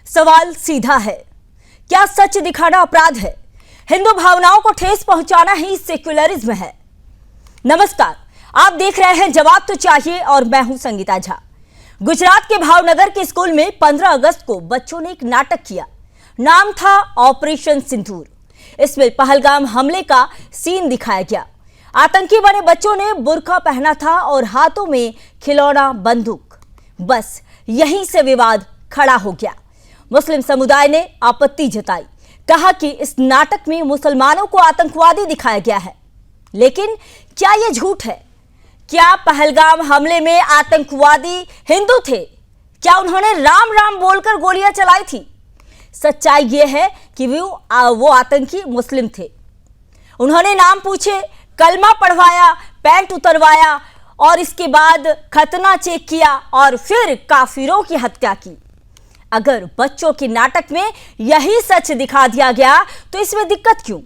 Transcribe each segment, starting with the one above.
सवाल सीधा है, क्या सच दिखाना अपराध है? हिंदू भावनाओं को ठेस पहुंचाना ही सेक्युलरिज्म है? नमस्कार, आप देख रहे हैं जवाब तो चाहिए और मैं हूं संगीता झा। गुजरात के भावनगर के स्कूल में 15 अगस्त को बच्चों ने एक नाटक किया। नाम था ऑपरेशन सिंदूर। इसमें पहलगाम हमले का सीन दिखाया गया। आतंकी बने बच्चों ने बुर्का पहना था और हाथों में खिलौना बंदूक। बस यहीं से विवाद खड़ा हो गया। मुस्लिम समुदाय ने आपत्ति जताई, कहा कि इस नाटक में मुसलमानों को आतंकवादी दिखाया गया है। लेकिन क्या यह झूठ है? क्या पहलगाम हमले में आतंकवादी हिंदू थे? क्या उन्होंने राम राम बोलकर गोलियां चलाई थी? सच्चाई यह है कि वो आतंकी मुस्लिम थे। उन्होंने नाम पूछे, कलमा पढ़वाया, पैंट उतरवाया और इसके बाद खतना चेक किया और फिर काफिरों की हत्या की। अगर बच्चों के नाटक में यही सच दिखा दिया गया तो इसमें दिक्कत क्यों?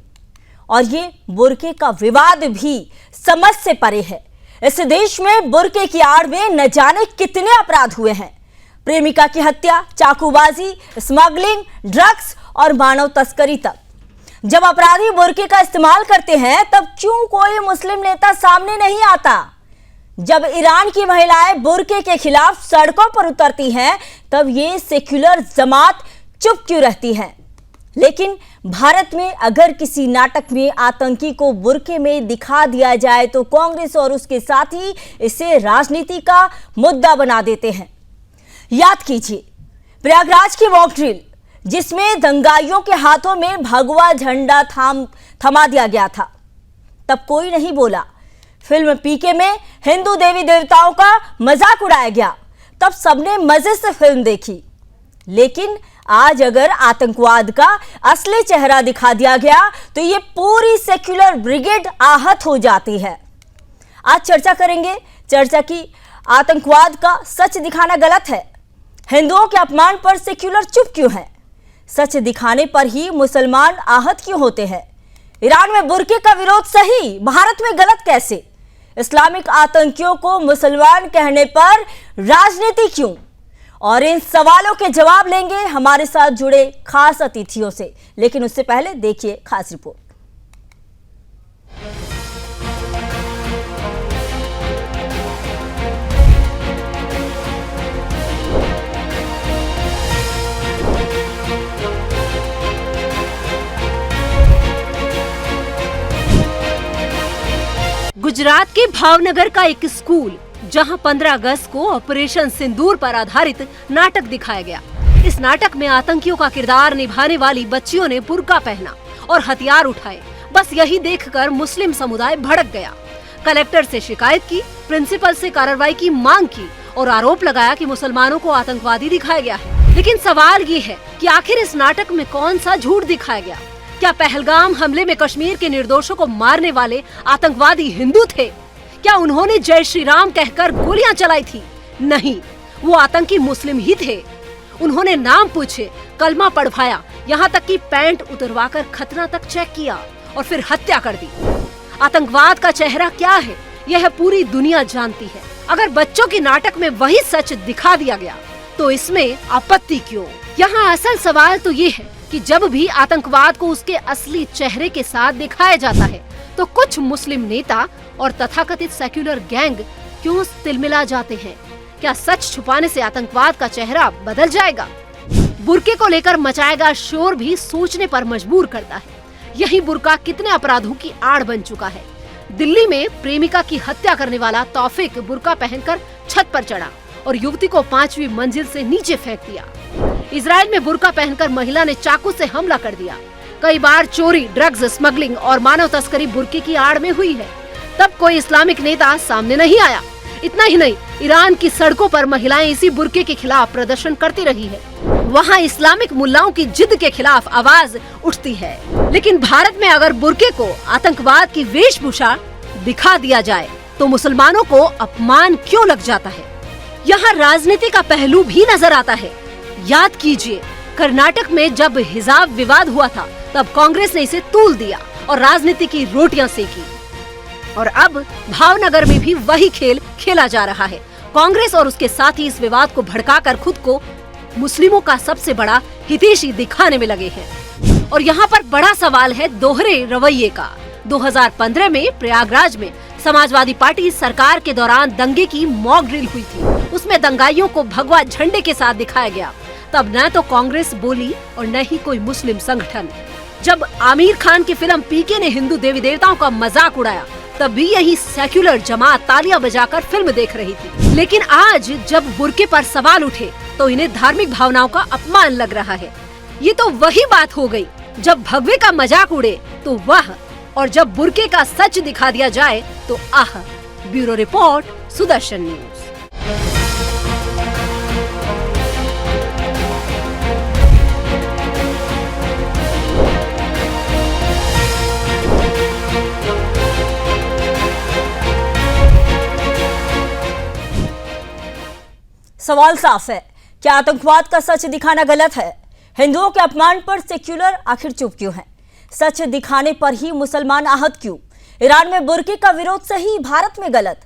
और ये बुर्के का विवाद भी समझ से परे है। इस देश में बुर्के की आड़ में न जाने कितने अपराध हुए हैं। प्रेमिका की हत्या, चाकूबाजी, स्मगलिंग, ड्रग्स और मानव तस्करी तक। जब अपराधी बुर्के का इस्तेमाल करते हैं तब क्यों कोई मुस्लिम नेता सामने नहीं आता? जब ईरान की महिलाएं बुर्के के खिलाफ सड़कों पर उतरती हैं तब ये सेक्युलर जमात चुप क्यों रहती है? लेकिन भारत में अगर किसी नाटक में आतंकी को बुर्के में दिखा दिया जाए तो कांग्रेस और उसके साथी इसे राजनीति का मुद्दा बना देते हैं। याद कीजिए प्रयागराज की मॉक ड्रिल, जिसमें दंगाइयों के हाथों में भगवा झंडा थमा दिया गया था। तब कोई नहीं बोला। फिल्म पीके में हिंदू देवी देवताओं का मजाक उड़ाया गया, तब सबने मजे से फिल्म देखी। लेकिन आज अगर आतंकवाद का असली चेहरा दिखा दिया गया तो ये पूरी सेक्युलर ब्रिगेड आहत हो जाती है। आज चर्चा करेंगे, चर्चा की आतंकवाद का सच दिखाना गलत है। हिंदुओं के अपमान पर सेक्युलर चुप क्यों है? सच दिखाने पर ही मुसलमान आहत क्यों होते हैं? ईरान में बुर्के का विरोध सही, भारत में गलत कैसे? इस्लामिक आतंकियों को मुसलमान कहने पर राजनीति क्यों? और इन सवालों के जवाब लेंगे हमारे साथ जुड़े खास अतिथियों से। लेकिन उससे पहले देखिए खास रिपोर्ट। गुजरात के भावनगर का एक स्कूल, जहां 15 अगस्त को ऑपरेशन सिंदूर पर आधारित नाटक दिखाया गया। इस नाटक में आतंकियों का किरदार निभाने वाली बच्चियों ने बुर्का पहना और हथियार उठाए। बस यही देखकर मुस्लिम समुदाय भड़क गया। कलेक्टर से शिकायत की, प्रिंसिपल से कार्रवाई की मांग की और आरोप लगाया कि मुसलमानों को आतंकवादी दिखाया गया है। लेकिन सवाल ये है कि आखिर इस नाटक में कौन सा झूठ दिखाया गया? क्या पहलगाम हमले में कश्मीर के निर्दोषों को मारने वाले आतंकवादी हिंदू थे? क्या उन्होंने जय श्री राम कहकर गोलियां चलाई थी? नहीं, वो आतंकी मुस्लिम ही थे। उन्होंने नाम पूछे, कलमा पढ़वाया, यहाँ तक कि पैंट उतरवाकर खतना तक चेक किया और फिर हत्या कर दी। आतंकवाद का चेहरा क्या है, यह पूरी दुनिया जानती है। अगर बच्चों के नाटक में वही सच दिखा दिया गया तो इसमें आपत्ति क्यों? यहाँ असल सवाल तो ये है कि जब भी आतंकवाद को उसके असली चेहरे के साथ दिखाया जाता है तो कुछ मुस्लिम नेता और तथाकथित सेक्युलर गैंग क्यों तिलमिला जाते हैं? क्या सच छुपाने से आतंकवाद का चेहरा बदल जाएगा? बुर्के को लेकर मचाएगा शोर भी सोचने पर मजबूर करता है। यही बुर्का कितने अपराधों की आड़ बन चुका है। दिल्ली में प्रेमिका की हत्या करने वाला तौफिक बुर्का पहनकर छत पर चढ़ा और युवती को 5वीं मंजिल से नीचे फेंक दिया। इजराइल में बुर्का पहनकर महिला ने चाकू से हमला कर दिया। कई बार चोरी, ड्रग्स, स्मगलिंग और मानव तस्करी बुर्के की आड़ में हुई है। तब कोई इस्लामिक नेता सामने नहीं आया। इतना ही नहीं, ईरान की सड़कों पर महिलाएं इसी बुर्के के खिलाफ प्रदर्शन करती रही है। वहाँ इस्लामिक मुल्लाओं की जिद के खिलाफ आवाज उठती है। लेकिन भारत में अगर बुर्के को आतंकवाद की वेशभूषा दिखा दिया जाए तो मुसलमानों को अपमान क्यों लग जाता है? यहाँ राजनीति का पहलू भी नजर आता है। याद कीजिए, कर्नाटक में जब हिजाब विवाद हुआ था तब कांग्रेस ने इसे तूल दिया और राजनीति की रोटियां सेकी। और अब भावनगर में भी वही खेल खेला जा रहा है। कांग्रेस और उसके साथी इस विवाद को भड़काकर खुद को मुस्लिमों का सबसे बड़ा हितैषी दिखाने में लगे हैं। और यहाँ पर बड़ा सवाल है दोहरे रवैये का। 2015 में प्रयागराज में समाजवादी पार्टी सरकार के दौरान दंगे की मॉक ड्रिल हुई थी। उसमें दंगाइयों को भगवा झंडे के साथ दिखाया गया। तब न तो कांग्रेस बोली और न ही कोई मुस्लिम संगठन। जब आमिर खान की फिल्म पीके ने हिंदू देवी देवताओं का मजाक उड़ाया, तब भी यही सेक्युलर जमात तालियां बजाकर फिल्म देख रही थी। लेकिन आज जब बुर्के पर सवाल उठे तो इन्हें धार्मिक भावनाओं का अपमान लग रहा है। ये तो वही बात हो गई, जब भगवे का मजाक उड़े तो वाह, और जब बुर्के का सच दिखा दिया जाए तो आह। Bureau report, Sudarshan news. सवाल साफ है, क्या आतंकवाद का सच दिखाना गलत है? हिंदुओं के अपमान पर सेक्युलर आखिर चुप क्यों है? सच दिखाने पर ही मुसलमान आहत क्यों? ईरान में बुर्के का विरोध सही, भारत में गलत।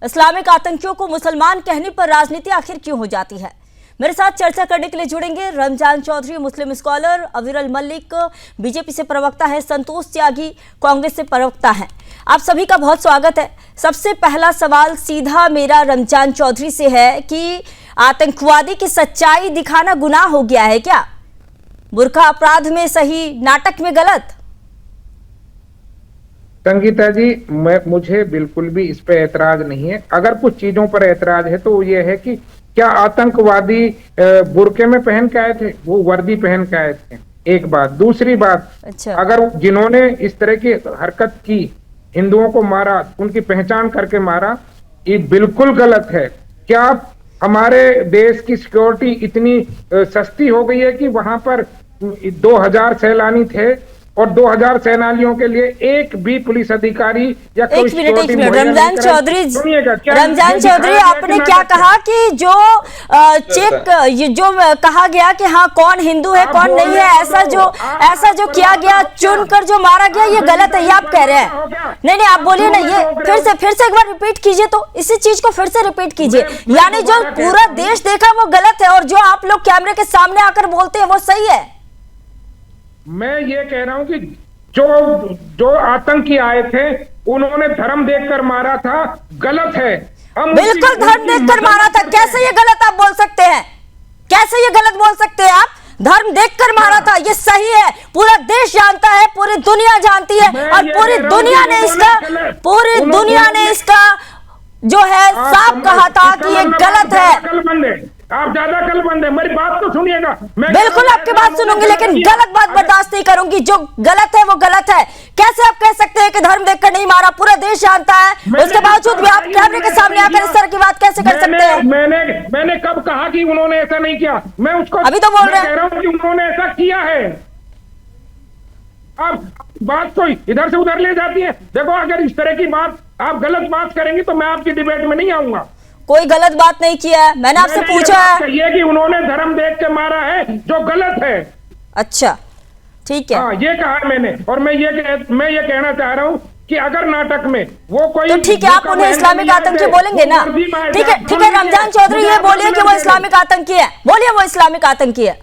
इस्लामिक आतंकियों को मुसलमान कहने पर राजनीति आखिर क्यों हो जाती है? मेरे साथ चर्चा करने के लिए जुड़ेंगे रमजान चौधरी, मुस्लिम स्कॉलर, अविरल मलिक, बीजेपी से प्रवक्ता है, संतोष त्यागी, कांग्रेस से प्रवक्ता है। आप सभी का बहुत स्वागत है। सबसे पहला सवाल सीधा मेरा रमजान चौधरी से है कि आतंकवादी की सच्चाई दिखाना गुनाह हो गया है क्या? बुर्का अपराध में सही, नाटक में गलत? संगीता जी, मुझे बिल्कुल भी इस पे ऐतराज नहीं है। अगर कुछ चीजों पर ऐतराज है तो ये है कि क्या आतंकवादी बुर्के में पहन के आए थे? वो वर्दी पहन के आए थे, एक बात। दूसरी बात, अच्छा, अगर जिन्होंने इस तरह की हरकत की, हिंदुओं को मारा, उनकी पहचान करके मारा, ये बिल्कुल गलत है। क्या हमारे देश की सिक्योरिटी इतनी सस्ती हो गई है कि वहां पर 2000 सैलानी थे और 2000 सैलानियों के लिए एक भी पुलिस अधिकारी या कोई एक मिनट रमजान चौधरी, आपने क्या कहा कि जो ये जो कहा गया कि हाँ कौन हिंदू है कौन नहीं है, ऐसा जो किया गया, चुनकर जो मारा गया, ये गलत है, ये आप कह रहे हैं? नहीं, आप बोलिए ना, ये फिर से एक बार रिपीट कीजिए, तो इसी चीज को फिर से रिपीट कीजिए। यानी जो पूरा देश देखा वो गलत है और जो आप लोग कैमरे के सामने आकर बोलते हैं वो सही है? मैं ये कह रहा हूं कि जो आतंकी आए थे उन्होंने धर्म देखकर मारा था, गलत है। बिल्कुल धर्म देखकर मारा था, कैसे ये गलत आप बोल सकते हैं? कैसे ये गलत बोल सकते हैं आप? धर्म देखकर मारा था, ये सही है, पूरा देश जानता है, पूरी दुनिया जानती है, और पूरी दुनिया ने इसका जो है साफ कहा था कि ये गलत है। आप ज्यादा कलबंद है, मेरी बात तो सुनिएगा। बिल्कुल आपकी बात सुनूंगी, लेकिन गलत बात बर्दाश्त नहीं करूंगी। जो गलत है वो गलत है। कैसे आप कह सकते हैं कि धर्म देखकर नहीं मारा? पूरा देश जानता है, उसके बावजूद भी आप कैमरे के सामने आकर इस तरह की बात कैसे कर सकते हैं? मैंने कब कहा कि उन्होंने ऐसा नहीं किया? मैं उसको अभी तो बोल रहे हैं, कह रहा हूं कि उन्होंने ऐसा किया है। अब बात तो इधर से उधर ले जाती है। देखो, अगर इस तरह की बात आप गलत बात करेंगे तो मैं आपकी डिबेट में नहीं आऊंगा। कोई गलत बात नहीं किया है, मैंने आपसे पूछा है ये कि उन्होंने धर्म देख के मारा है, जो गलत है। अच्छा, ठीक है। हाँ, ये कहा मैंने, और मैं ये कहना चाह रहा हूँ कि अगर नाटक में वो कोई, तो ठीक है, आप उन्हें इस्लामिक आतंकी बोलेंगे ना? ठीक है रमजान चौधरी, ये बोलिए कि वो इस्लामिक आतंकी है, बोलिए वो इस्लामिक आतंकी है।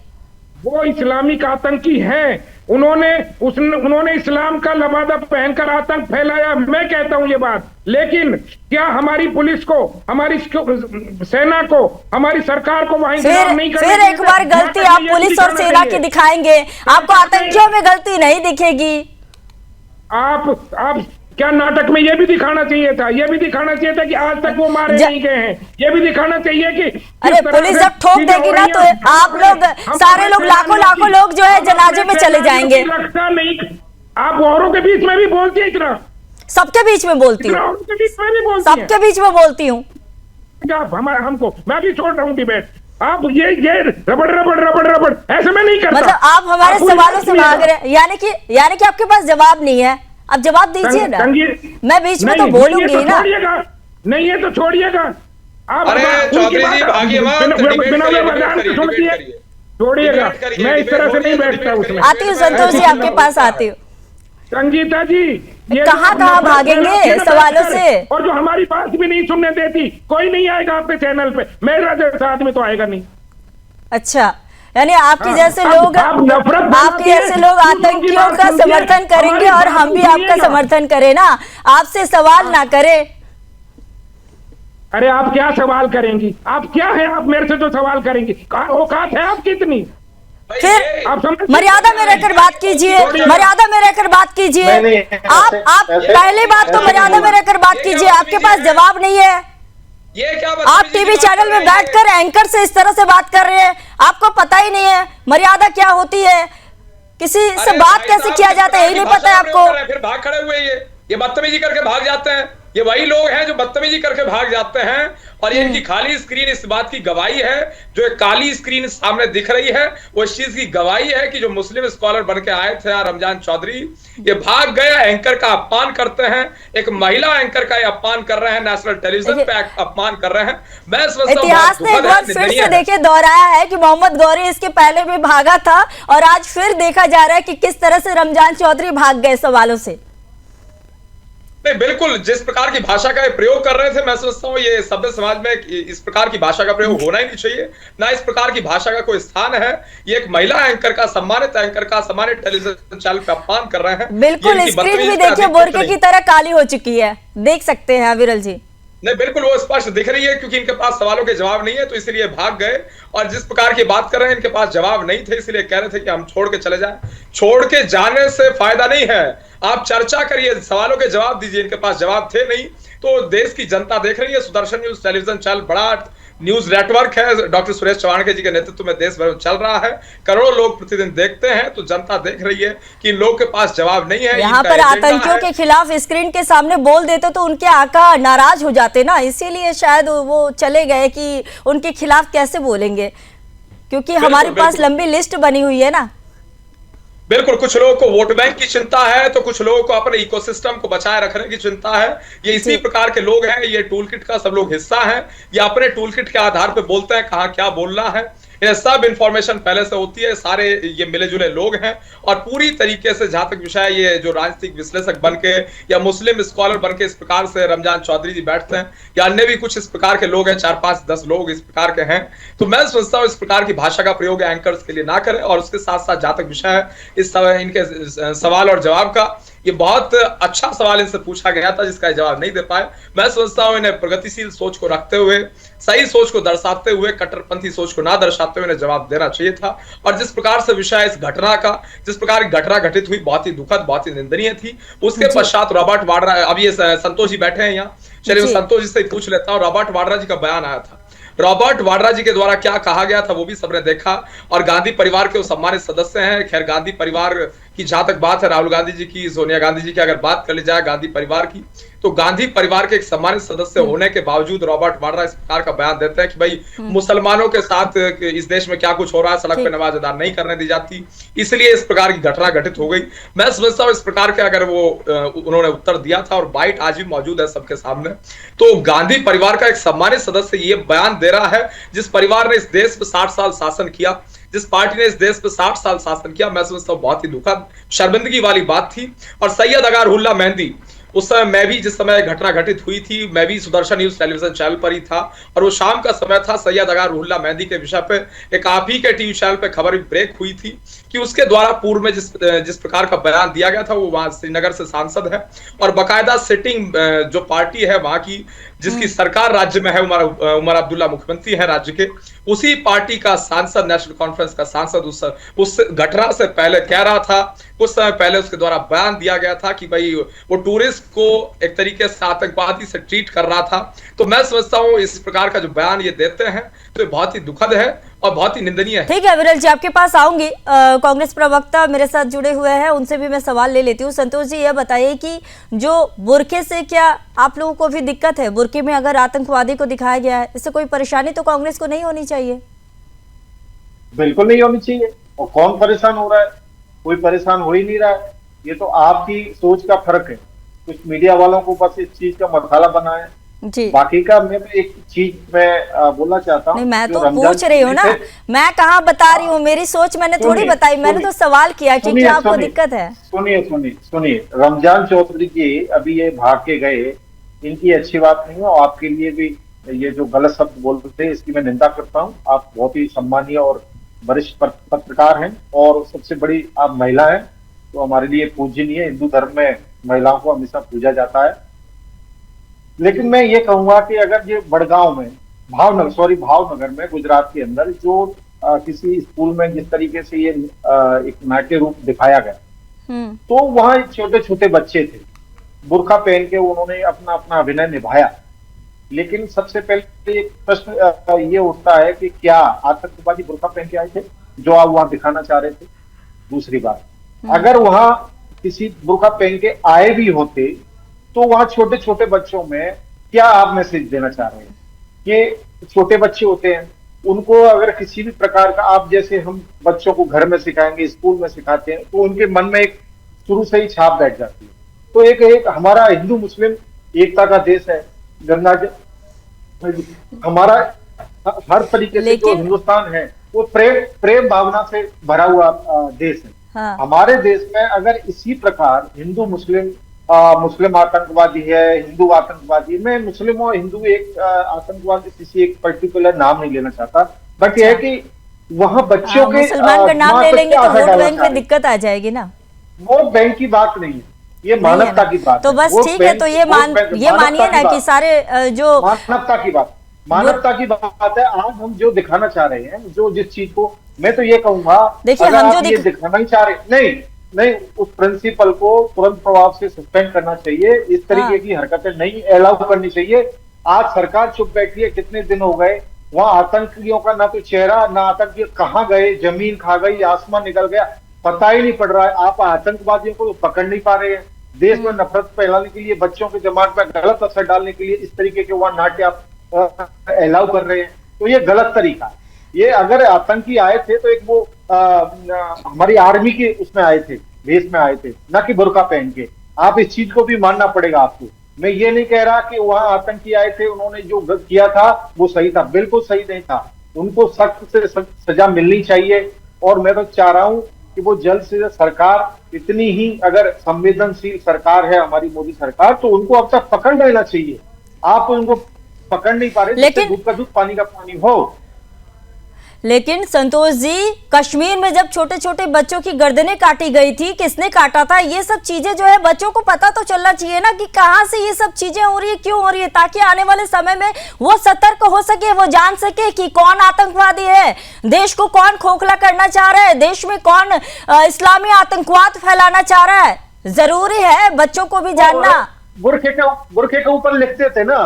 वो इस्लामिक आतंकी है। उन्होंने इस्लाम का लबादा पहनकर आतंक फैलाया, मैं कहता हूं ये बात। लेकिन क्या हमारी पुलिस को, हमारी सेना को, हमारी सरकार को वहां नहीं करना? फिर एक बार गलती आप पुलिस और सेना की दिखाएंगे, आपको आतंकियों में गलती नहीं दिखेगी। आप क्या नाटक में ये भी दिखाना चाहिए था? ये भी दिखाना चाहिए था कि आज तक वो मारे नहीं गए हैं। ये भी दिखाना चाहिए कि अरे पुलिस जब ठोक देगी ना तो आप लोग, सारे लोग, लाखों लोग जो है जनाजे में चले जाएंगे। लगता नहीं, आप औरों के बीच में भी बोलती है इतना? सबके बीच में बोलती हूँ, सबके बीच में बोलती हूँ। हमको, मैं भी छोड़ रहा हूँ डिबेट। आप ये रबड़ ऐसे में नहीं करता। मतलब आप हमारे सवालों से भाग रहे हैं, यानी कि आपके पास जवाब नहीं है। अब जवाब दीजिए ना, मैं बीच में तो बोलूंगी ना। नहीं है तो छोड़िएगा। अरे चौधरी जी भागिए मत, छोड़िएगा। मैं इस तरह से नहीं बैठता उसमें। आती हूँ संतोष जी, आपके पास आती हूँ। संगीता जी, कहाँ भागेंगे सवालों से? और जो हमारी बात भी नहीं सुनने देती, कोई नहीं आएगा आपके चैनल पे। मेरा जैसा आदमी तो आएगा नहीं। अच्छा, यानी आपके जैसे लोग आपके जैसे लोग आतंकियों का समर्थन करेंगे और हम भी आपका समर्थन करें ना, आपसे सवाल ना करें। अरे आप क्या सवाल करेंगी? आप क्या है? आप मेरे से तो सवाल करेंगी? औकात है आप कितनी? फिर आप मर्यादा में रहकर बात कीजिए, मर्यादा में रहकर बात कीजिए। आप पहली बात तो मर्यादा में रहकर बात कीजिए, आपके पास जवाब नहीं है। ये क्या आप टीवी चैनल में बैठकर एंकर से इस तरह से बात कर रहे हैं, आपको पता ही नहीं है मर्यादा क्या होती है, किसी से बात कैसे किया जाता है, यही नहीं पता है आपको। फिर भाग खड़े हुए ये बदतमीजी करके भाग जाते हैं। ये वही लोग हैं जो बदतमीजी करके भाग जाते हैं, और ये इनकी खाली स्क्रीन इस बात की गवाही है। जो एक काली स्क्रीन सामने दिख रही है वो इस चीज की गवाही है कि जो मुस्लिम स्कॉलर बन के आए थे रमजान चौधरी, ये भाग गए, एंकर का अपमान करते हैं, एक महिला एंकर का अपमान कर रहे हैं, नेशनल टेलीविजन पे अपमान कर रहे हैं। मैं इतिहास ने एक बार फिर से देखिए दोहराया है कि मोहम्मद गौरी इसके पहले भी भागा था, और आज फिर देखा जा रहा है कि किस तरह से रमजान चौधरी भाग गए सवालों से। नहीं, बिल्कुल जिस प्रकार की भाषा का प्रयोग कर रहे थे, मैं समझता हूँ ये सभ्य समाज में इस प्रकार की भाषा का प्रयोग होना ही नहीं चाहिए, ना इस प्रकार की भाषा का कोई स्थान है। ये एक महिला एंकर का, सम्मानित एंकर का, सम्मानित टेलीविजन चैनल पे अपमान कर रहे हैं। बिल्कुल, स्क्रीन भी देखिए बोरके की तरह काली हो चुकी है, देख सकते हैं विरल जी। नहीं, बिल्कुल वो स्पष्ट दिख रही है, क्योंकि इनके पास सवालों के जवाब नहीं है, तो इसलिए भाग गए। और जिस प्रकार की बात कर रहे हैं, इनके पास जवाब नहीं थे, इसलिए कह रहे थे कि हम छोड़ के चले जाएं। छोड़ के जाने से फायदा नहीं है, आप चर्चा करिए, सवालों के जवाब दीजिए। इनके पास जवाब थे नहीं, तो देश की जनता देख रही है। सुदर्शन न्यूज टेलीविजन चैनल बड़ा न्यूज नेटवर्क है, डॉक्टर सुरेश चौहान जी के नेतृत्व में देश भर में चल रहा है, करोड़ों लोग प्रतिदिन देखते हैं, तो जनता देख रही है कि इन लोगों के पास जवाब नहीं है। यहाँ पर आतंकियों के खिलाफ स्क्रीन के सामने बोल देते तो उनके आका नाराज हो जाते ना, इसीलिए शायद वो चले गए कि उनके खिलाफ कैसे बोलेंगे, क्योंकि हमारे पास लंबी लिस्ट बनी हुई है ना। बिल्कुल, कुछ लोगों को वोट बैंक की चिंता है, तो कुछ लोगों को अपने इकोसिस्टम को बचाए रखने की चिंता है। ये इसी प्रकार के लोग हैं, ये टूल किट का सब लोग हिस्सा हैं। ये अपने टूल किट के आधार पर बोलते हैं कहाँ क्या बोलना है। ये सब इंफॉर्मेशन पहले से होती है, सारे ये मिले जुले लोग हैं, और पूरी तरीके से जहां तक विषय ये जो राजनीतिक विश्लेषक बनके या मुस्लिम स्कॉलर बनके इस प्रकार से रमजान चौधरी जी बैठते हैं, या अन्य भी कुछ इस प्रकार के लोग हैं, 4, 5, 10 लोग इस प्रकार के हैं, तो मैं समझता हूँ इस प्रकार की भाषा का प्रयोग एंकर्स के लिए ना करें। और उसके साथ साथ जहां तक विषय है इस इनके सवाल और जवाब का, ये बहुत अच्छा सवाल इनसे पूछा गया था जिसका जवाब नहीं दे पाए। मैं समझता हूं इन्हें प्रगतिशील सोच को रखते हुए, सही सोच को दर्शाते हुए, कट्टरपंथी सोच को ना दर्शाते हुए इन्हें जवाब देना चाहिए था। और जिस प्रकार से विषय इस घटना का, जिस प्रकार की घटना घटित हुई, बहुत ही दुखद, बहुत ही निंदनीय थी। उसके पश्चात रॉबर्ट वाड्रा, अब ये संतोष जी बैठे हैं यहाँ, चलिए संतोष जी से पूछ लेता हूँ। रॉबर्ट वाड्रा जी का बयान आया था, रॉबर्ट वाड्रा जी के द्वारा क्या कहा गया था वो भी सबने देखा, और गांधी परिवार के वो सम्मानित सदस्य हैं। खैर, गांधी परिवार की जहां तक बात है, राहुल गांधी जी की, सोनिया गांधी जी की अगर बात कर ली जाए गांधी परिवार की, तो गांधी परिवार के एक सम्मानित सदस्य होने के बावजूद रॉबर्ट वाड्रा इस प्रकार का बयान देते हैं कि भाई मुसलमानों के साथ इस देश में क्या कुछ हो रहा है, सड़क पे नमाज अदा नहीं करने दी जाती, इसलिए इस प्रकार की घटना घटित हो गई। मैं समझता हूँ इस प्रकार के अगर वो उन्होंने उत्तर दिया था, और बाइट आज भी मौजूद है सबके सामने, तो गांधी परिवार का एक सम्मानित सदस्य ये बयान दे रहा है, जिस परिवार ने इस देश पे 60 साल शासन किया, जिस पार्टी ने इस देश पे 60 साल शासन किया, मैं समझता हूँ बहुत ही दुखद, शर्मिंदगी वाली बात थी। और सैयद अगार हुल्ला मेहंदी, उस समय मैं भी, जिस समय घटना घटित हुई थी, मैं भी सुदर्शन न्यूज टेलीविजन चैनल पर ही था, और वो शाम का समय था। सैयद अगार हुल्ला मेहंदी के विषय पे एक आप ही के टीवी चैनल पे खबर ब्रेक हुई थी कि उसके द्वारा पूर्व में जिस प्रकार का बयान दिया गया था, वो वहां श्रीनगर से सांसद है, और बाकायदा सिटिंग जो पार्टी है वहां की, जिसकी सरकार राज्य में है, उमर अब्दुल्ला मुख्यमंत्री है राज्य के, उसी पार्टी का सांसद, नेशनल कॉन्फ्रेंस का सांसद उस घटना से पहले कह रहा था, कुछ समय पहले उसके द्वारा बयान दिया गया था कि भाई वो टूरिस्ट को एक तरीके से आतंकवादी से ट्रीट कर रहा था। तो मैं समझता हूँ इस प्रकार का जो बयान ये देते हैं तो ये बहुत ही दुखद है और बहुत ही निंदनीय है। ठीक है विरल जी, आपके पास आऊंगी। कांग्रेस प्रवक्ता मेरे साथ जुड़े हुए हैं, उनसे भी मैं सवाल ले लेती हूँ। संतोष जी, ये बताइए कि जो बुरके से क्या आप लोगों को भी दिक्कत है? बुरके में अगर आतंकवादी को दिखाया गया है, इससे कोई परेशानी तो कांग्रेस को नहीं होनी चाहिए? बिल्कुल नहीं होनी चाहिए। और कौन परेशान हो रहा है? कोई परेशान हो ही नहीं रहा है। ये तो आपकी सोच का फर्क है। कुछ मीडिया वालों को बस इस चीज का मसाला बना है जी। बाकी का मैं तो एक चीज मैं बोलना चाहता हूँ। मैं तो पूछ रही हूँ ना, मैं कहाँ बता रही हूँ, मेरी सोच मैंने थोड़ी बताई, मैंने तो सवाल किया कि क्या आपको दिक्कत है। सुनिए, रमजान चौधरी जी अभी ये भाग के गए, इनकी अच्छी बात नहीं है और आपके लिए भी ये जो गलत शब्द बोलते हैं इसकी मैं निंदा करता हूँ। आप बहुत ही सम्मानीय और वरिष्ठ पत्रकार हैं और सबसे बड़ी आप महिला हैं, तो हमारे लिए पूजनीय। हिंदू धर्म में महिलाओं को हमेशा पूजा जाता है। लेकिन मैं ये कहूंगा कि अगर ये वडगांव में भावनगर में गुजरात के अंदर जो किसी स्कूल में जिस तरीके से ये एक नाट्य रूप दिखाया गया, तो वहां छोटे छोटे बच्चे थे, बुर्का पहन के उन्होंने अपना अपना अभिनय निभाया। लेकिन सबसे पहले एक प्रश्न ये उठता है कि क्या आतंकवादी बुर्का पहन के आए थे जो आप वहां दिखाना चाह रहे थे? दूसरी बात, अगर वहां किसी बुर्का पहन के आए भी होते तो वहां छोटे छोटे बच्चों में क्या आप मैसेज देना चाह रहे हैं? कि छोटे बच्चे होते हैं, उनको अगर किसी भी प्रकार का, आप जैसे हम बच्चों को घर में सिखाएंगे, स्कूल में सिखाते हैं, तो उनके मन में एक शुरू से ही छाप बैठ जाती है। तो एक हमारा हिंदू मुस्लिम एकता का देश है, गंगा हमारा हर तरीके से जो हिंदुस्तान है वो प्रेम भावना से भरा हुआ देश है। हाँ। हमारे देश में अगर इसी प्रकार हिंदू मुस्लिम मुस्लिम आतंकवादी है, हिंदू आतंकवादी, मैं मुस्लिम और हिंदू एक आतंकवादी किसी एक पर्टिकुलर नाम नहीं लेना चाहता, बट यह है कि वहां बच्चों के मुसलमान का नाम ले लेंगे तो वोट बैंक में दिक्कत आ जाएगी ना। वोट बैंक की बात नहीं है, ये मानवता की बात तो बस ठीक है, तो ये मानिए ना कि सारे जो मानवता की बात है। आज हम जो दिखाना चाह रहे हैं, जो जिस चीज को, मैं तो ये कहूंगा, देखिए हम जो दिखाना ही चाह रहे नहीं, उस प्रिंसिपल को तुरंत प्रभाव से सस्पेंड करना चाहिए। इस तरीके की हरकतें नहीं अलाउ करनी चाहिए। आज सरकार चुप बैठी है, कितने दिन हो गए, वहां आतंकियों का ना तो चेहरा, ना आतंकी कहां गए, जमीन खा गई, आसमान निकल गया, पता ही नहीं पड़ रहा है। आप आतंकवादियों को पकड़ नहीं पा रहे हैं। देश में नफरत फैलाने के लिए, बच्चों के दिमाग में गलत असर डालने के लिए इस तरीके के वहां नाट्य आप अलाउ कर रहे हैं, तो ये गलत तरीका है। ये अगर आतंकी आए थे तो एक वो हमारी आर्मी के उसमें आए थे, देश में आए थे, ना कि बुर्का पहन के। आप इस चीज को भी मानना पड़ेगा आपको। मैं ये नहीं कह रहा कि वहां आतंकी आए थे, उन्होंने जो किया था वो सही था, बिल्कुल सही नहीं था। उनको सख्त से सजा मिलनी चाहिए। और मैं तो चाह रहा हूं कि वो जल्द से जल्द, सरकार इतनी ही अगर संवेदनशील सरकार है हमारी मोदी सरकार, तो उनको अब तक पकड़ लेना चाहिए। आप उनको पकड़ नहीं पा रहे, लेकिन दूध का दूध पानी का पानी हो। लेकिन संतोष जी, कश्मीर में जब छोटे छोटे बच्चों की गर्दनें काटी गई थी, किसने काटा था, ये सब चीजें जो है बच्चों को पता तो चलना चाहिए ना कि कहां से ये सब चीजें हो रही है, क्यों हो रही है, ताकि आने वाले समय में वो सतर्क हो सके, वो जान सके कि कौन आतंकवादी है, देश को कौन खोखला करना चाह रहा है, देश में कौन इस्लामी आतंकवाद फैलाना चाह रहा है। जरूरी है बच्चों को भी जानना। बुरखे के ऊपर लिखते थे ना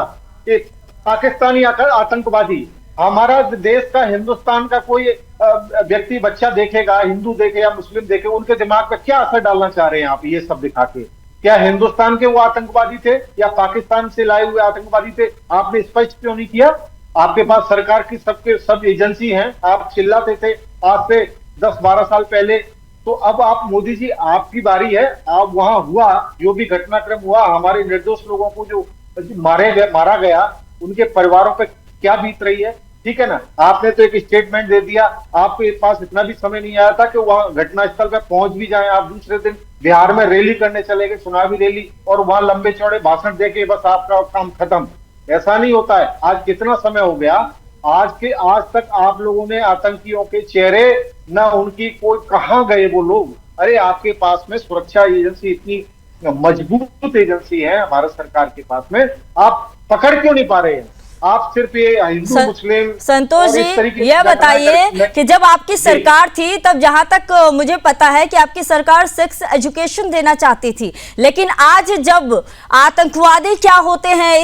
कि पाकिस्तानी आतंकवादी। हमारा देश का, हिंदुस्तान का कोई व्यक्ति, बच्चा देखेगा, हिंदू देखे या मुस्लिम देखे, उनके दिमाग पर क्या असर डालना चाह रहे हैं आप ये सब दिखा के? क्या हिंदुस्तान के वो आतंकवादी थे या पाकिस्तान से लाए हुए आतंकवादी थे? आपने स्पष्ट क्यों नहीं किया? आपके पास सरकार की सब एजेंसी हैं, आप चिल्लाते थे आज से 10-12 साल पहले। तो अब आप, मोदी जी, आपकी बारी है। आप वहां हुआ जो भी घटनाक्रम हुआ, हमारे निर्दोष लोगों को जो मारा गया, उनके परिवारों पर क्या बीत रही है, ठीक है ना? आपने तो एक स्टेटमेंट दे दिया, आपके पास इतना भी समय नहीं आया था कि वहां घटनास्थल पे पहुंच भी जाएं। आप दूसरे दिन बिहार में रैली करने चले गए, चुनावी रैली, और वहां लंबे चौड़े भाषण देके बस आपका काम खत्म। ऐसा नहीं होता है। आज कितना समय हो गया, आज तक आप लोगों ने आतंकियों के चेहरे, ना उनकी कोई, कहां गए वो लोग? अरे आपके पास में सुरक्षा एजेंसी, इतनी मजबूत एजेंसी है भारत सरकार के पास में, आप पकड़ क्यों नहीं पा रहे हैं? आप सिर्फ ये हिंदू मुस्लिम। संतोष जी, यह बताइए कि जब आपकी सरकार थी, तब जहां तक मुझे पता है कि आपकी सरकार सेक्स एजुकेशन देना चाहती थी, लेकिन आज जब आतंकवादी क्या होते हैं,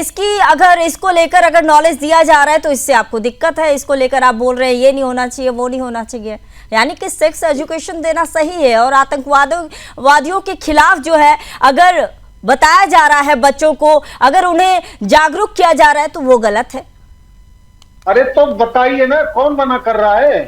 इसको लेकर अगर नॉलेज दिया जा रहा है तो इससे आपको दिक्कत है। इसको लेकर आप बोल रहे हैं ये नहीं होना चाहिए, वो नहीं होना चाहिए, यानी कि सेक्स एजुकेशन देना सही है। और आतंकवादियों के खिलाफ जो है अगर बताया जा रहा है बच्चों को, अगर उन्हें जागरूक किया जा रहा है, तो वो गलत है। अरे तो बताइए ना, कौन मना कर रहा है?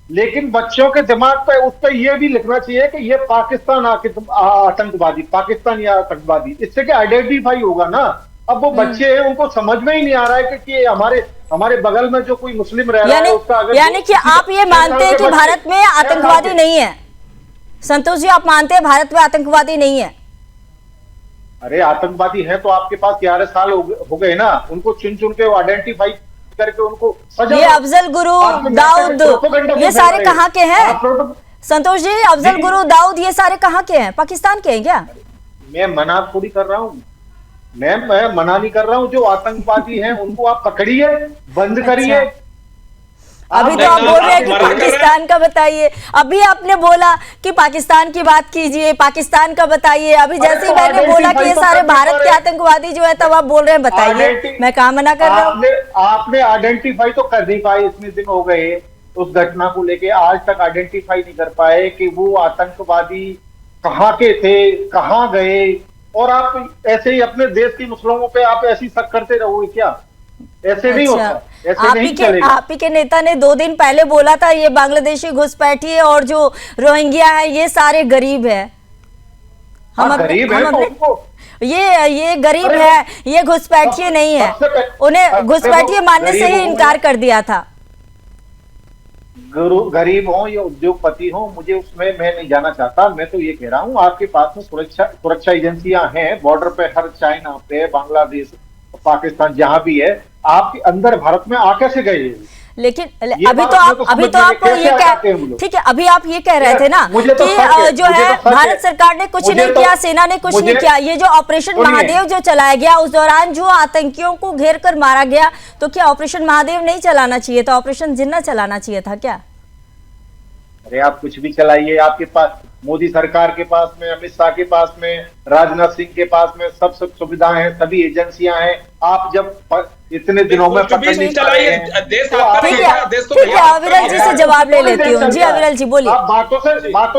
लेकिन बच्चों के दिमाग पे उस पर यह भी लिखना चाहिए कि ये पाकिस्तान आतंकवादी, पाकिस्तानी आतंकवादी। इससे क्या आइडेंटिफाई होगा ना? अब वो बच्चे हैं, उनको समझ में ही नहीं आ रहा है कि हमारे बगल में जो कोई मुस्लिम रह रहा है उसका, यानी कि आप ये मानते हैं कि भारत में आतंकवादी नहीं है? संतोष जी, आप मानते हैं भारत में आतंकवादी नहीं है? अरे आतंकवादी है तो आपके पास 11 साल हो गए ना, उनको चुन चुन के आइडेंटिफाई करके उनको सजा। ये अफजल गुरु दाऊद ये सारे कहाँ के हैं संतोष जी? अफजल गुरु दाऊद ये सारे कहाँ के हैं? पाकिस्तान के हैं क्या? मैं मना थोड़ी कर रहा हूँ, मैं मना नहीं कर रहा हूँ। जो आतंकवादी हैं उनको आप पकड़िए, बंद करिए। अभी तो आप बोल रहे हैं कि पाकिस्तान का बताइए, अभी आपने बोला कि पाकिस्तान की बात कीजिए, पाकिस्तान का बताइए। अभी जैसे ही मैंने बोला कि ये सारे भारत के आतंकवादी जो है, तब आप बोल रहे हैं बताइए। मैं कहाँ मना कर रहा हूँ? आपने आइडेंटिफाई तो कर नहीं पाए, इतने दिन हो गए उस घटना को लेके, आज तक आइडेंटिफाई नहीं कर पाए कि वो आतंकवादी कहाँ के थे, कहाँ गए। और आप ऐसे ही अपने देश के मुसलमानों पे आप ऐसी शक करते रहोगे क्या? ऐसे नहीं होता, ऐसे नहीं चलेगा। आप ही के नेता ने 2 दिन पहले बोला था ये बांग्लादेशी घुसपैठी है और जो रोहिंग्या है ये सारे गरीब है। गरीब है उनको, ये गरीब है, ये घुसपैठी नहीं है। उन्हें घुसपैठी मानने से ही इनकार कर दिया था। गरीब हो या उद्योगपति हो, मुझे उसमें मैं नहीं जाना चाहता। मैं तो ये कह रहा हूँ आपके पास में सुरक्षा एजेंसियां हैं, बॉर्डर पे हर चाइना पे, बांग्लादेश, पाकिस्तान जहां भी है, आपके अंदर भारत में आ कैसे गए? लेकिन अभी तो आप ये कह, ठीक है, अभी आप ये कह रहे थे ना कि जो है भारत सरकार ने कुछ नहीं किया, सेना ने कुछ नहीं किया। ये जो ऑपरेशन महादेव जो चलाया गया उस दौरान जो आतंकियों को घेर कर मारा गया, तो क्या ऑपरेशन महादेव नहीं चलाना चाहिए था? ऑपरेशन जिन्ना चलाना चाहिए था क्या? अरे आप कुछ भी चलाइए, आपके पास मोदी सरकार के पास में, अमित शाह के पास में, राजनाथ सिंह के पास में सब सुविधाएं हैं, सभी एजेंसियां हैं। आप जब इतने दिनों में पकड़ नहीं चलाइए, ठीक है, अविरल जी से जवाब ले लेती हूँ। जी अविरल जी बोलिए। आप बातों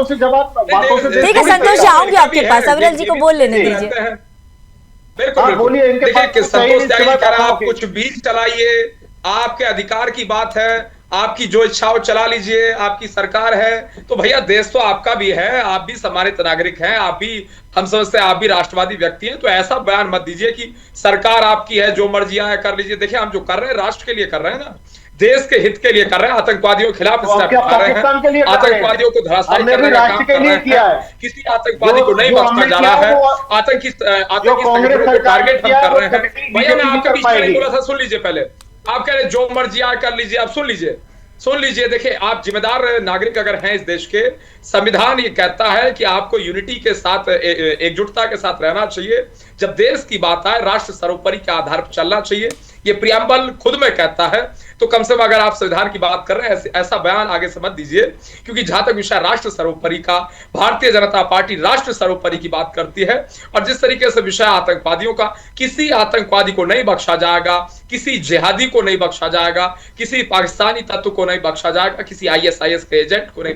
से जवाब, बातों से। ठीक है संतोष जी, आऊंगी आपके पास। अविरल जी को बोल लेने दीजिए। बिल्कुल बोलिए। इनके पास संतोष त्यागी कह रहा, आप कुछ भी चलाइए, आपके अधिकार की बात है, आपकी जो इच्छा हो चला लीजिए, आपकी सरकार है। तो भैया देश तो आपका भी है, आप भी सम्मानित नागरिक हैं, आप भी, हम समझते हैं आप भी राष्ट्रवादी व्यक्ति हैं। तो ऐसा बयान मत दीजिए कि सरकार आपकी है, जो मर्जी आए कर लीजिए। देखिए हम जो कर रहे हैं राष्ट्र के लिए कर रहे हैं ना, देश के हित के लिए कर रहे हैं। आतंकवादियों के खिलाफ स्टेप उठा रहे हैं, आतंकवादियों को धराशायी करने का काम कर रहे हैं। किसी आतंकवादी को नहीं बख्शा जा रहा है, आतंकी संगठनों को टारगेट हम कर रहे हैं। भैया मैं आपके बीच में नहीं बोला था, सुन लीजिए पहले। आप कह रहे जो मर्जी आ कर लीजिए, आप सुन लीजिए। देखिए आप जिम्मेदार नागरिक अगर हैं इस देश के, संविधान ये कहता है कि आपको यूनिटी के साथ, एकजुटता के साथ रहना चाहिए। जब देश की बात आए, राष्ट्र सर्वोपरि के आधार पर चलना चाहिए, ये प्रियम्बल खुद में कहता है। तो कम से कम अगर आप संविधान की बात कर रहे हैं, ऐसा बयान आगे से मत दीजिए, क्योंकि जहां तक विषय राष्ट्र सर्वोपरि का, भारतीय जनता पार्टी राष्ट्र सर्वोपरि की बात करती है। और जिस तरीके से विषय आतंकवादियों का, किसी आतंकवादी को नहीं बख्शा जाएगा, किसी जिहादी को नहीं बख्शा जाएगा, किसी पाकिस्तानी तत्व को नहीं बख्शा जाएगा, किसी ISIS के एजेंट को नहीं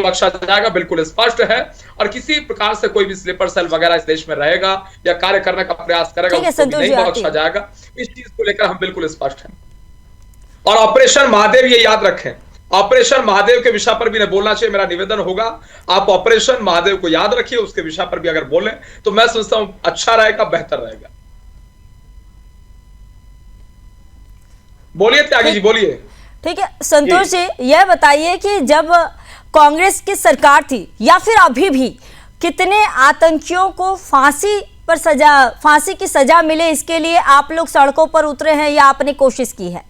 बख्शा जाएगा, बिल्कुल स्पष्ट है। और किसी प्रकार से कोई भी स्लीपर सेल वगैरह इस देश में रहेगा या कार्य करने का प्रयास करेगा, उसको भी नहीं बख्शा जाएगा। इस चीज को लेकर हम बिल्कुल स्पष्ट हैं। और ऑपरेशन महादेव ये याद रखें, ऑपरेशन महादेव के विषय पर भी नहीं बोलना चाहिए। मेरा निवेदन होगा आप ऑपरेशन महादेव को याद रखिए, उसके विषय पर भी अगर बोलें तो मैं सोचता हूं अच्छा रहेगा, बेहतर रहेगा। बोलिए त्यागी जी, बोलिए। ठीक है संतोष जी, यह बताइए कि जब कांग्रेस की सरकार थी या फिर अभी भी, कितने आतंकियों को फांसी की सजा मिले, इसके लिए आप लोग सड़कों पर उतरे हैं या आपने कोशिश की है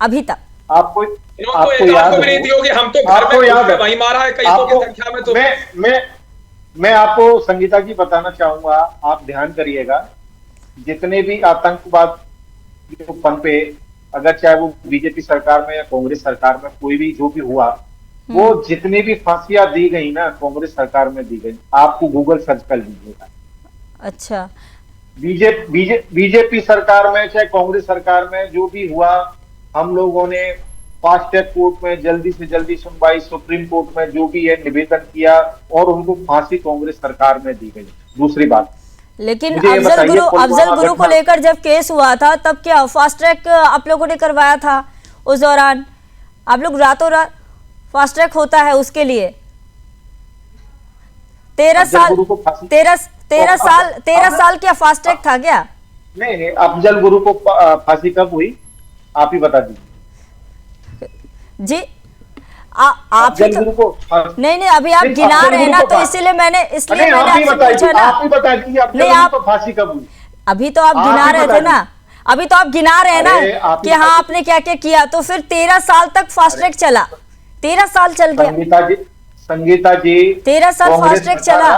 अभी तक? आपको याद होगी, हम तो घर में वही मारा है कई की संख्या में। तो मैं आपको संगीता जी बताना चाहूंगा, आप ध्यान करिएगा, जितने भी आतंकवाद पनपे, अगर चाहे वो बीजेपी सरकार में या कांग्रेस सरकार में, कोई भी जो भी हुआ, वो जितनी भी फांसियां दी गई ना कांग्रेस सरकार में दी गई, आपको गूगल सर्च कर लीजिएगा। अच्छा, बीजेपी सरकार में चाहे कांग्रेस सरकार में जो भी हुआ, हम लोगों ने फास्ट ट्रैक कोर्ट में जल्दी से जल्दी सुनवाई, सुप्रीम कोर्ट में जो भी है निवेदन किया और उनको फांसी कांग्रेस सरकार में दी गई। दूसरी बात, लेकिन अफजल गुरु को लेकर जब केस हुआ था, तब क्या फास्ट ट्रैक आप लोगों ने करवाया था? उस दौरान आप लोग रातों रात, फास्ट ट्रैक होता है उसके लिए 13 साल क्या फास्ट ट्रैक था क्या? नहीं, अफजल गुरु को फांसी कब हुई आप ही बता दीजिए। जी आप ही जल गुरु को नहीं अभी आप गिना रहे हैं ना, तो इसीलिए मैंने आप आपसे ही पूछा ना। बता दीजिए आप नहीं, जल गुरु आप को फांसी कब हुई? अभी तो आप आप गिना ही रहे बता थे ना, अभी तो आप गिना रहे हैं अरे, ना आप ही कि हाँ बता आपने क्या क्या किया। तो फिर 13 साल तक फास्ट ट्रैक चला, 13 साल चल गया। संगीता जी 13 साल फास्ट ट्रैक चला।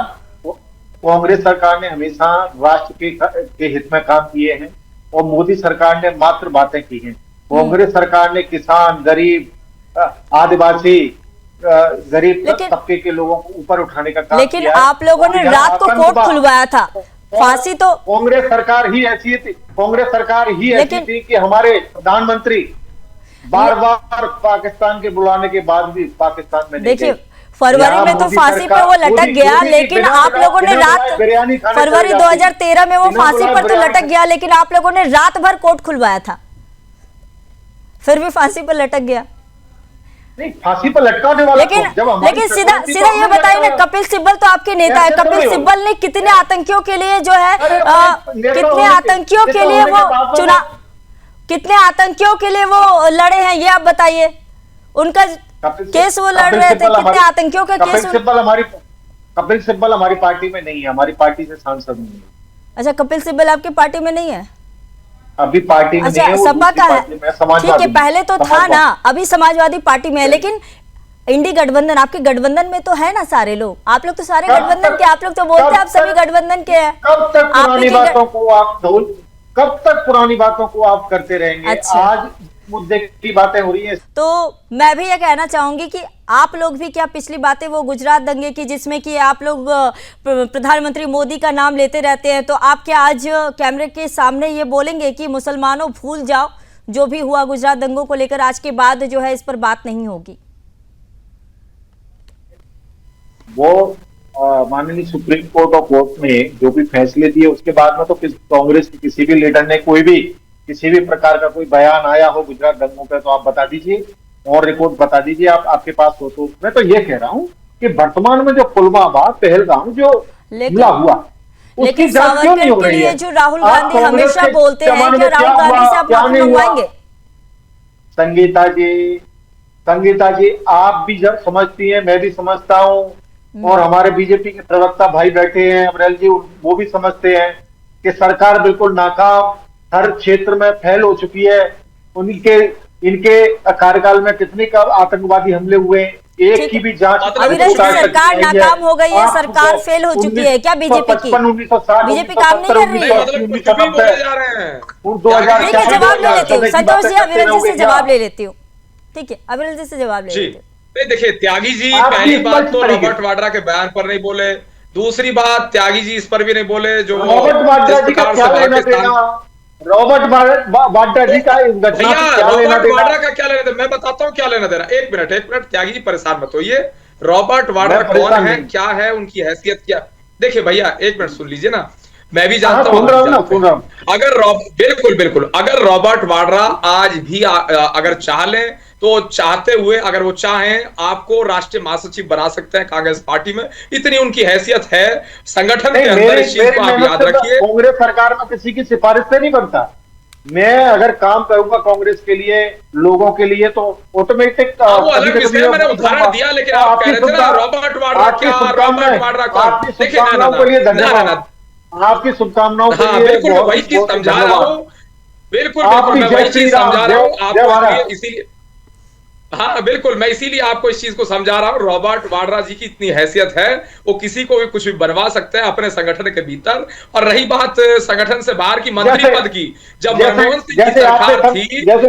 कांग्रेस सरकार ने हमेशा राष्ट्र के हित में काम किए हैं और मोदी सरकार ने मात्र बातें की हैं। कांग्रेस सरकार ने किसान, गरीब, आदिवासी, गरीब तबके के लोगों को ऊपर उठाने का काम लेकिन किया है। आप लोगों ने रात को कोर्ट खुलवाया था, फांसी तो कांग्रेस सरकार ही ऐसी थी, कांग्रेस सरकार ही ऐसी थी कि हमारे प्रधानमंत्री बार बार पाकिस्तान के बुलाने के बाद भी पाकिस्तान में नहीं देखिए गए। फरवरी में तो फांसी पे वो लटक गया, लेकिन आप लोगों ने रात फरवरी 2013 में वो फांसी पर तो लटक गया, लेकिन आप लोगों ने रात भर कोर्ट खुलवाया था, फिर भी फांसी पर लटक गया। नहीं, फांसी पर लटकाने वाला लेकिन सीधा ये बताइए ना, कपिल सिब्बल तो आपके नेता है, कपिल सिब्बल ने कितने आतंकियों के लिए जो है कितने आतंकियों के लिए वो चुनाव, कितने आतंकियों के लिए वो लड़े हैं, ये आप बताइए। उनका केस वो लड़ रहे थे, कितने आतंकियों का केस। कपिल सिब्बल हमारी पार्टी में नहीं है, हमारी पार्टी से सांसद नहीं है। अच्छा, कपिल सिब्बल आपकी पार्टी में नहीं है? अभी पार्टी में अच्छा, नहीं है, सपा का है, ठीक है। पहले तो था ना, अभी समाजवादी पार्टी में है, लेकिन इंडी गठबंधन, आपके गठबंधन में तो है ना सारे लोग, आप लोग तो सारे गठबंधन के, आप लोग तो बोलते हैं आप सभी गठबंधन के हैं। कब तक पुरानी बातों को आप करते रहेंगे? अच्छा। आज मुद्दे की बातें हो रही है। तो मैं भी ये कहना चाहूंगी कि आप लोग भी क्या पिछली बातें वो गुजरात दंगे की, जिसमें कि आप लोग प्रधानमंत्री मोदी का नाम लेते रहते हैं, तो आप क्या आज कैमरे के सामने ये बोलेंगे कि मुसलमानों भूल जाओ जो भी हुआ गुजरात दंगों को लेकर, आज के बाद जो है इस पर बात नहीं होगी? वो माननीय सुप्रीम कोर्ट और कोर्ट में जो भी फैसले दिए उसके बाद में तो कांग्रेस के किसी भी लीडर ने कोई भी किसी भी प्रकार का कोई बयान आया हो गुजरात दंगों पे तो आप बता दीजिए और रिपोर्ट बता दीजिए, आपके पास हो तो। मैं तो ये कह रहा हूँ कि वर्तमान में जो पुलवामा, पहलगाम जो हमला हुआ, लेकिन सावरकर के लिए जो राहुल गांधी हमेशा बोलते हैं, क्या राहुल गांधी से आप माफी मंगवाएंगे? संगीता जी आप भी जब समझती हैं, मैं भी समझता हूँ, और हमारे बीजेपी के प्रवक्ता भाई बैठे हैं अमरेल जी, वो भी समझते हैं कि सरकार बिल्कुल नाकाम, हर क्षेत्र में फैल हो चुकी है। इनके कार्यकाल में कितने का आतंकवादी हमले हुए, एक की भी जांच सरकार नाकाम हो गई है, सरकार फेल हो चुकी है क्या बीजेपी की? बीजेपी काम नहीं कर रही है। जवाब ले लेती हूँ संतोष जी, अविरल जी से जवाब ले लेती हूँ, ठीक है, अविरल जी से जवाब ले लेती हूँ। देखिए त्यागी जी पहली बात तो रॉबर्ट वाड्रा के बयान पर नहीं बोले, दूसरी बात त्यागी जी इस पर भी नहीं बोले जो रॉबर्ट वाड्रा जी का क्या लेना देना, रॉबर्ट वाड्रा जी का इस घटना भैया रॉबर्ट वाड्रा का क्या लेना देना, मैं बताता हूँ क्या लेना देना। एक मिनट त्यागी जी परेशान मत होइए। रॉबर्ट वाड्रा कौन है, क्या है, उनकी हैसियत क्या? देखिए भैया एक मिनट सुन लीजिए ना, मैं भी जानता हूँ। अगर बिल्कुल अगर रॉबर्ट वाड्रा आज भी अगर चाह लें तो चाहते हुए अगर वो चाहें आपको राष्ट्रीय महासचिव बना सकते हैं कांग्रेस पार्टी में, इतनी उनकी हैसियत है संगठन के अंदर। इस चीज को आप याद रखिए। कांग्रेस सरकार में किसी की सिफारिश से नहीं बनता। मैं अगर काम करूंगा कांग्रेस के लिए, लोगों के लिए, तो ऑटोमेटिक वो अलग विषय है, मैंने उदाहरण दिया, लेकिन आप कह रहे थे ना रॉबर्ट वाड्रा क्या, रॉबर्ट वाड्रा कौन? देखिए आपकी शुभकामनाओं के लिए बिल्कुल वही चीज समझा रहा हूँ, बिल्कुल मैं वही चीज समझा रहा हूँ आपको, इसीलिए हाँ बिल्कुल मैं इसीलिए आपको इस चीज को समझा रहा हूँ। रॉबर्ट वाड्रा जी की इतनी हैसियत है, वो किसी को भी कुछ भी बनवा सकते हैं अपने संगठन के भीतर। और रही बात संगठन से बाहर की मंत्री पद की, जब मनमोहन सिंह की सरकार थी, जैसे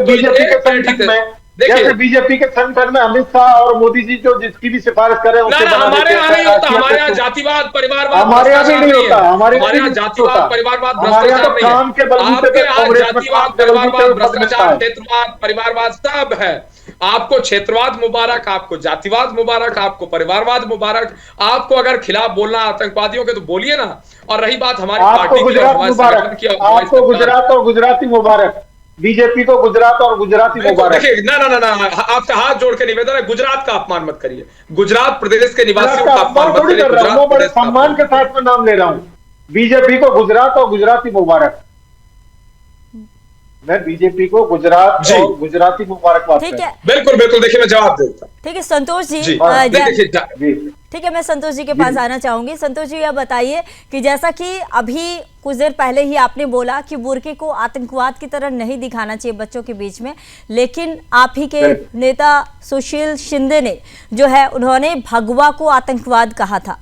बीजेपी के संगठन में अमित शाह और मोदी जी जो जिसकी भी सिफारिश करें हमारे यहाँ नहीं होता। हमारे यहाँ जातिवाद परिवारवाद हमारे यहाँ भी नहीं होता। हमारे यहाँ जातिवाद परिवारवाद भ्रष्टाचार नहीं है। आपके यहाँ जातिवाद परिवारवाद भ्रष्टाचार क्षेत्रवाद परिवारवाद सब है। आपको क्षेत्रवाद मुबारक, आपको जातिवाद मुबारक, आपको परिवारवाद मुबारक। आपको अगर खिलाफ बोलना आतंकवादियों के तो बोलिए ना। और रही बात हमारी पार्टी की, आपको गुजरात और गुजराती मुबारक, बीजेपी को गुजरात और गुजराती मुबारक। ना आपका हाथ जोड़ के निवेदन है, गुजरात का अपमान मत करिए, गुजरात प्रदेश के निवासियों का अपमान मत करिए। बड़े सम्मान के साथ में नाम ले रहा हूं, बीजेपी को गुजरात और गुजराती मुबारक। मैं बीजेपी को गुजरात जी। और गुजराती मुबारकबाद ठीक करता है, बिल्कुल बिल्कुल, देखिए मैं जवाब देता हूं। ठीक है संतोष जी, जी जय- हूं। जी ठीक है, मैं संतोष जी के पास आना चाहूंगी। संतोष जी, यह बताइए कि जैसा कि अभी कुछ देर पहले ही आपने बोला कि बुर्के को आतंकवाद की तरह नहीं दिखाना चाहिए बच्चों के बीच में, लेकिन आप ही के नेता सुशील शिंदे ने जो है उन्होंने भगवा को आतंकवाद कहा था।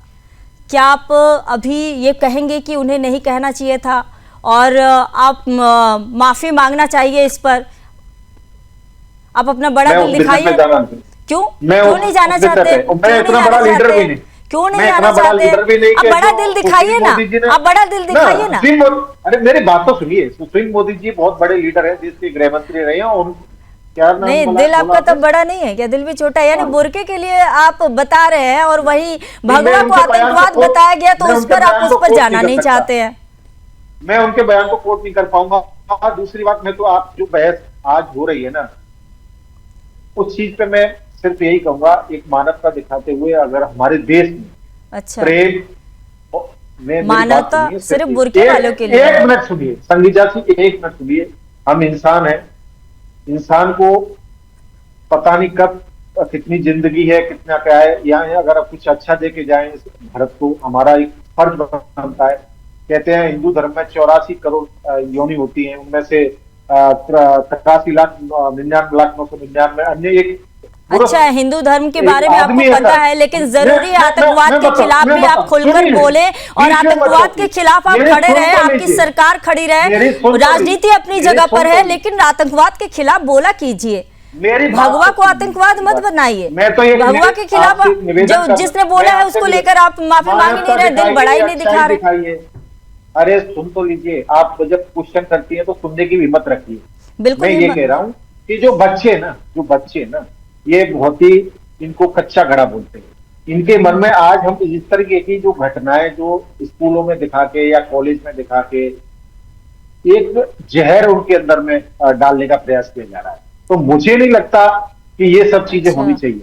क्या आप अभी ये कहेंगे कि उन्हें नहीं कहना चाहिए था और आप माफी मांगना चाहिए इस पर? आप अपना बड़ा दिल दिखाइए। क्यों नहीं जाना चाहते? मैं इतना बड़ा लीडर भी नहीं। क्यों नहीं जाना चाहते? आप बड़ा दिल दिखाइए ना, आप बड़ा दिल दिखाइए ना। अरे मेरी बात तो सुनिए, सुशील मोदी जी बहुत बड़े लीडर हैं, देश के गृह मंत्री रहे हैं। और क्या नाम नहीं, दिल आपका तो बड़ा नहीं है क्या? दिल भी छोटा है, यानी बुर्के के लिए आप बता रहे हैं और वही भगवा को आतंकवाद बताया गया तो उस पर आप उस पर जाना नहीं चाहते हैं। मैं उनके बयान को कोट नहीं कर पाऊंगा। दूसरी बात, मैं तो आप जो बहस आज हो रही है ना, उस चीज पे मैं सिर्फ यही कहूंगा, एक मानवता दिखाते हुए अगर हमारे देश में अच्छा प्रेम मानवता सिर्फ बुर्के वालों के लिए? एक मिनट सुनिए संगीता जी, एक मिनट सुनिए। हम इंसान हैं, इंसान को पता नहीं कब कितनी जिंदगी है, कितना क्या है। यहाँ अगर आप कुछ अच्छा दे के जाए इस भारत को, हमारा एक फर्ज बनता है। कहते हैं हिंदू धर्म में 84 करोड़ योनि होती हैं, उनमें से 83,99,999 अन्य एक। अच्छा, हिंदू धर्म के बारे में आपको पता है, लेकिन जरूरी है आतंकवाद के खिलाफ भी आप खुलकर बोले और आतंकवाद के खिलाफ आप खड़े रहे, आपकी सरकार खड़ी रहे। राजनीति अपनी जगह पर है, लेकिन आतंकवाद के खिलाफ बोला कीजिए। भगवा को आतंकवाद मत बनाइए। भगवा के खिलाफ जो जिसने बोला है उसको लेकर आप माफी मांग नहीं रहे, दिल बड़ा ही नहीं दिखा रहे। अरे सुन तो लीजिए, आप जब क्वेश्चन करती हैं तो सुनने की हिम्मत रखिए। बिल्कुल, मैं ये कह रहा हूँ कि जो बच्चे ना ये बहुत ही इनको कच्चा घड़ा बोलते हैं। इनके मन में आज हम इस तरीके की जो घटनाएं जो स्कूलों में दिखा के या कॉलेज में दिखा के एक जहर उनके अंदर में डालने का प्रयास किया जा रहा है, तो मुझे नहीं लगता कि ये सब चीजें होनी चाहिए।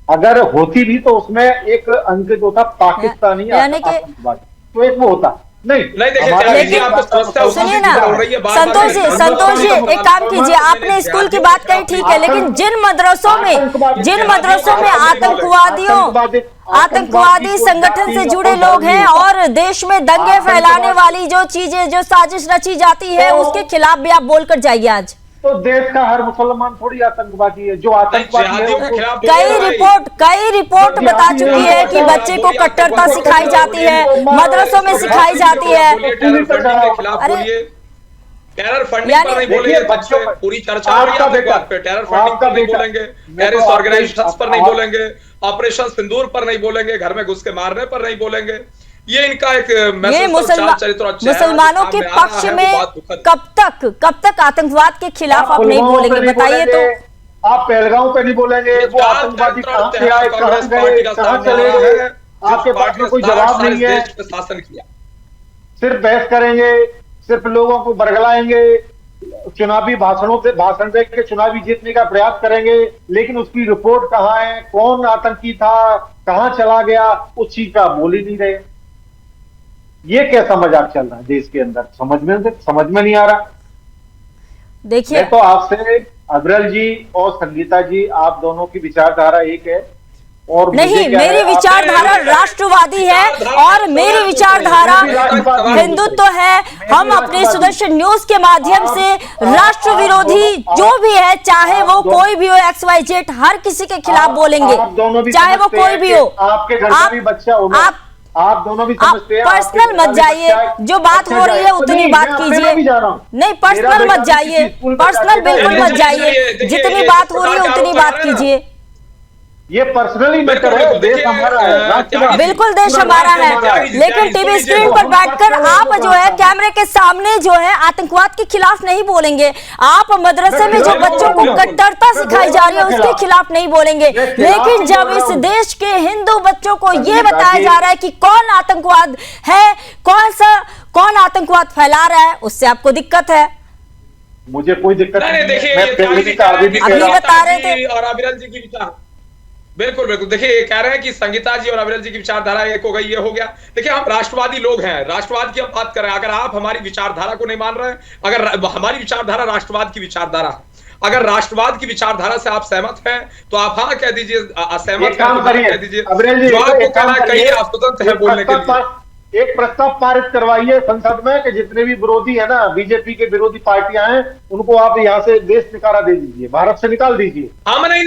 अगर होती भी तो उसमें एक अंक जो था पाकिस्तानी आतंकवाद, तो एक वो होता नहीं। सुनिए ना संतोष जी, एक काम कीजिए, आपने स्कूल की बात कही ठीक है, लेकिन जिन मदरसों में आतंकवादी संगठन से जुड़े लोग हैं और देश में दंगे फैलाने वाली जो चीजें, जो साजिश रची जाती है, उसके खिलाफ भी आप बोलकर जाइए आज। तो देश का हर मुसलमान थोड़ी आतंकवादी है। जो आतंकवादी है, कई रिपोर्ट बता चुकी है कि बच्चे को कट्टरता सिखाई जाती है, मदरसों में सिखाई जाती है। अरे टेरर फंडिंग पर नहीं बोलेंगे, बच्चों पूरी चर्चा हो रही है आतंकवाद पे। टेरर फंडिंग पर नहीं बोलेंगे, टेररिस्ट ऑर्गेनाइजेशंस पर नहीं बोलेंगे, ऑपरेशन सिंदूर पर नहीं बोलेंगे, घर में घुस के मारने पर नहीं बोलेंगे। ये इनका एक मुसलमानों के पक्ष में कब तक आतंकवाद के खिलाफ आप नहीं बोलेंगे, बताइए तो। आप पहलगांव पे नहीं बोलेंगे, वो आतंकवादी कहां से आए, कहां गए, कहां चले गए, आपके पास में कोई जवाब नहीं है। शासन किया, सिर्फ बहस करेंगे, सिर्फ लोगों को बरगलाएंगे, चुनावी भाषण दे के चुनावी जीतने का प्रयास करेंगे, लेकिन उसकी रिपोर्ट कहाँ है, कौन आतंकी था, कहां चला गया, उस चीज का बोल ही नहीं रहे। ये कैसा मजाक चल रहा है देश के अंदर, समझ में नहीं आ रहा। देखिए, मैं तो आपसे अबरल जी और संगीता जी, आप दोनों की विचारधारा एक है और नहीं, मेरी विचारधारा राष्ट्रवादी है और मेरी विचारधारा हिंदुत्व है। हम अपने सुदर्शन न्यूज के माध्यम से राष्ट्र विरोधी जो भी है, चाहे वो कोई भी हो, XYZ, हर किसी के खिलाफ बोलेंगे, चाहे वो कोई भी हो। आपके घर का भी बच्चा आप दोनों भी समझते हैं। पर्सनल मत जाइए, जो बात हो रही है उतनी बात कीजिए। नहीं, पर्सनल मत जाइए, पर्सनल बिल्कुल मत जाइए, जितनी बात हो रही है उतनी बात कीजिए। ये पर्सनली मैटर है, देश हमारा है, बिल्कुल देश हमारा है, लेकिन टीवी स्क्रीन पर बैठकर आप जो है कैमरे के सामने जो है आतंकवाद के खिलाफ नहीं बोलेंगे। आप मदरसे में जो बच्चों को कट्टरता सिखाई जा रही है उसके खिलाफ नहीं बोलेंगे, लेकिन जब इस देश के हिंदू बच्चों को ये बताया जा रहा है कि कौन आतंकवाद है, कौन आतंकवाद फैला रहा है, उससे आपको दिक्कत है। मुझे कोई दिक्कत नहीं। देखिए, अभी बता रहे थे और अबरल जी की विचार बिल्कुल बिल्कुल। देखिए, ये कह रहे हैं कि संगीता जी और अविरल जी की विचारधारा एक हो गई, ये हो गया। देखिए, हम राष्ट्रवादी लोग हैं, राष्ट्रवाद की हम बात कर रहे हैं। अगर आप हमारी विचारधारा को नहीं मान रहे हैं, अगर हमारी विचारधारा राष्ट्रवाद की विचारधारा है, अगर राष्ट्रवाद की विचारधारा से आप सहमत हैं तो आप हाँ कह दीजिए, असहमत हैं तो ना कह दीजिए। जो आपको कहना है कहिए, आप स्वतंत्र हैं बोलने के लिए। एक प्रस्ताव पारित करवाइए संसद में कि जितने भी विरोधी है ना, बीजेपी के विरोधी पार्टियां हैं, उनको आप यहाँ से देश निकाला दे दीजिए, भारत से निकाल दीजिए। हम नहीं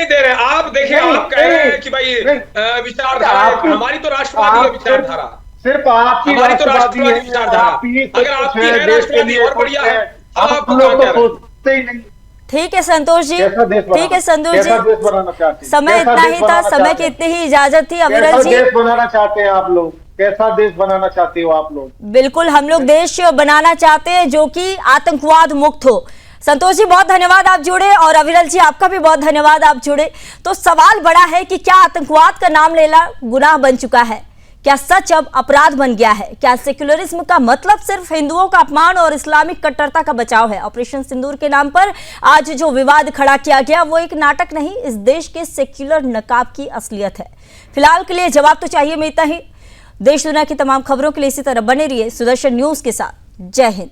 दे रहे हैं। आप देखिए, आप कह रहे हैं कि भाई विचारधारा हमारी तो राष्ट्रवादी है विचारधारा, सिर्फ आपकी हमारी तो राष्ट्रवादी विचारधारा। अगर आपकी है राष्ट्रवादी और बढ़िया है, हम आपको क्या कह रहे हैं? सोचते ही नहीं। ठीक है संतोष जी, ठीक है संतोष जी, समय कैसा इतना देश ही था, बनाना समय चाहते की हैं? इतनी ही इजाजत थी। अविरल कैसा जी, देश बनाना चाहते हैं आप लोग? कैसा देश बनाना चाहते हो आप लोग? बिल्कुल हम लोग देश बनाना चाहते हैं जो कि आतंकवाद मुक्त हो। संतोष जी बहुत धन्यवाद आप जुड़े, और अविरल जी आपका भी बहुत धन्यवाद आप जुड़े। तो सवाल बड़ा है कि क्या आतंकवाद का नाम लेना गुनाह बन चुका है? क्या सच अब अपराध बन गया है? क्या सेक्युलरिज्म का मतलब सिर्फ हिंदुओं का अपमान और इस्लामिक कट्टरता का बचाव है? ऑपरेशन सिंदूर के नाम पर आज जो विवाद खड़ा किया गया वो एक नाटक नहीं, इस देश के सेक्युलर नकाब की असलियत है। फिलहाल के लिए जवाब तो चाहिए में इतना ही। देश दुनिया की तमाम खबरों के लिए इसी तरह बने रहिए सुदर्शन न्यूज के साथ। जय हिंद।